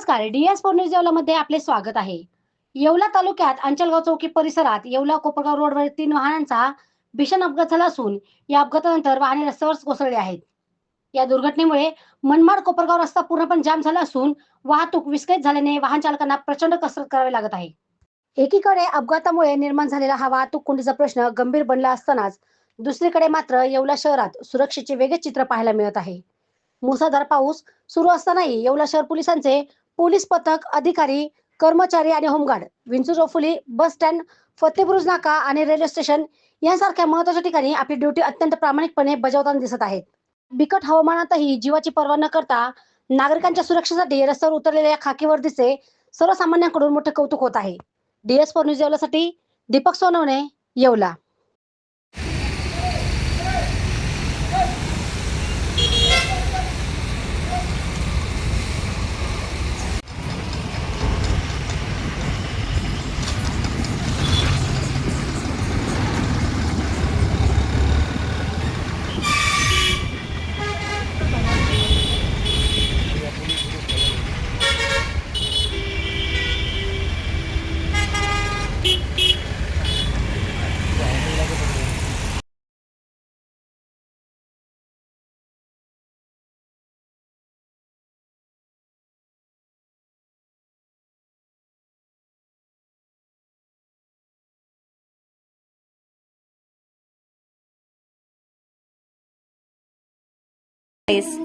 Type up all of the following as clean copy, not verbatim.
नमस्कार. DS4 news येवलामध्ये आपले स्वागत आहे. येवला तालुक्यात अंचलगाव चौकी परिसरात येवला कोपरगाव रोडवर 3 वाहनांचा भीषण अपघात झाला असून या अपघातानंतर वाहने रस्त्यावर कोसळली आहेत. या दुर्घटनेमुळे मनमाड कोपरगाव रस्ता पूर्णपणे जाम झाला असून वाहतूक विस्कळीत झाल्याने वाहन चालकांना प्रचंड कसरत करावी लागत आहे. एकीकडे अपघातामुळे निर्माण झालेला हा वाहतूक कोंडीचा प्रश्न गंभीर बनला असतानाच दुसरीकडे मात्र येवला शहरात सुरक्षेचे वेगळे चित्र पाहायला मिळत आहे. मुसळधार पाऊस सुरू असतानाही येवला शहर पोलिसांचे पोलीस पथक, अधिकारी, कर्मचारी आणि होमगार्ड विंचू चौफुली, बस स्टँड, फतेबुरुज नाका आणि रेल्वे स्टेशन यांसारख्या महत्त्वाच्या ठिकाणी आपली ड्युटी अत्यंत प्रामाणिकपणे बजावताना दिसत आहेत. बिकट हवामानातही जीवाची पर्वा न करता नागरिकांच्या सुरक्षेसाठी रस्त्यावर उतरलेल्या या खाकी वर्दीचे सर्वसामान्यांकडून मोठे कौतुक होत आहे. DS4 न्यूज येवलासाठी दीपक सोनवणे, येवला.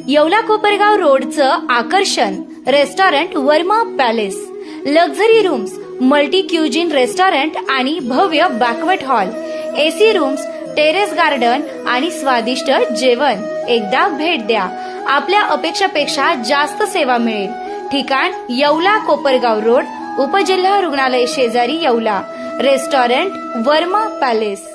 येवला कोपरगाव रोडचं आकर्षण restaurant Verma Palace. Luxury rooms, multi cuisine restaurant आणि भव्य banquet hall, AC rooms, terrace garden आणि स्वादिष्ट जेवण. एकदा भेट द्या. आपल्या अपेक्षापेक्षा जास्त सेवा मिळेल. ठिकाण येवला कोपरगाव रोड, उपजिल्हा रुग्णालय शेजारी येवला. Restaurant Verma palace.